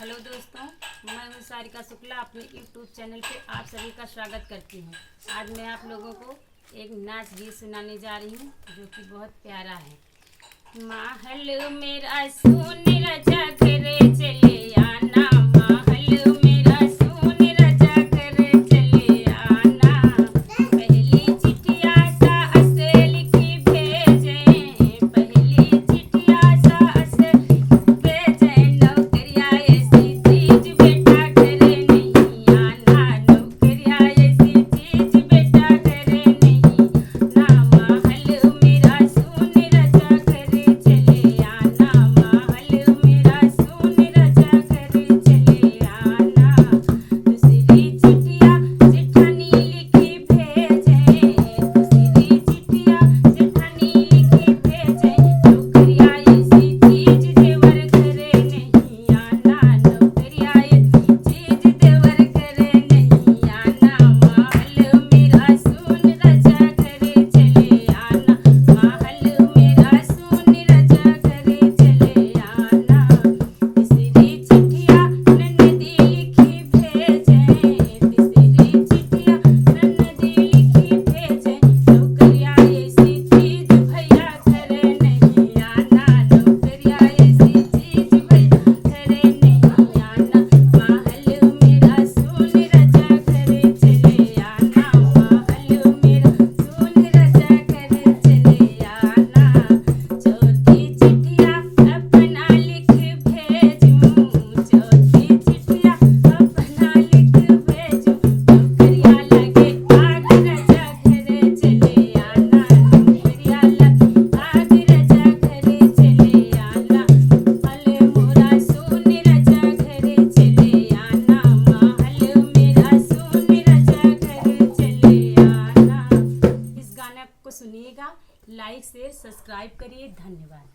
Hello दोस्तों, मैं हूँ सारिका शुक्ला। अपने यूट्यूब चैनल पे आप सभी का स्वागत करती हूँ। आज मैं आप लोगों को एक नाच गीत सुनाने जा रही हूँ जो कि बहुत प्यारा है। महल मेरा सुन राजा करे चले आना, महल मेरा सुन राजा करे चले आना। पहली चिट्ठिया सास लिखी भेजे, पहली चिट्ठिया सास भेजे। नौकरिया ऐसी चीज बेटा करे नहीं आना, नौकरिया ऐसी चीज बेटा करे नहीं ना। महल मेरा सुन राजा करे चले आना, महल मेरा सुन राजा करे चले आना। दूसरी चिट्ठिया जेठानी लिखी भेजे, दूसरी चिट्ठिया जेठानी लिखी भेजे। नौकरिया ऐसी चीज देवर करे नहीं आना, नौकरिया ऐसी चीज देवर करे नहीं आना। महल मेरा सुन राजा करे चले आना, महल मेरा सुन राजा करे चले आना। तीसरी चिट्ठिया नन्दी लिखी भेजे, तीसरी चिट्ठिया नन्दी लिखी भेजे। नौकरिया ऐसी चीज भैया करे नहीं आना, नौकरिया ऐसी चीज भैया करे नहीं आना। महल मेरा सुन राजा करे चले आना, महल मेरा सुन राजा करे चले आना। चौथी चिट्ठिया अपना लिख भेजूं, चौथी चिट्ठिया अपना लिख भेजूं। नौकरिया लगे आग राजा घरे चले आना, नौकरिया लगे आग राजा घरे चले आना। महल मोरा सुन राजा घरे चले आना, महल मेरा सुन राजा घरे चले आना। इस गाने को सुनिएगा, लाइक शेयर सब्सक्राइब करिए। धन्यवाद।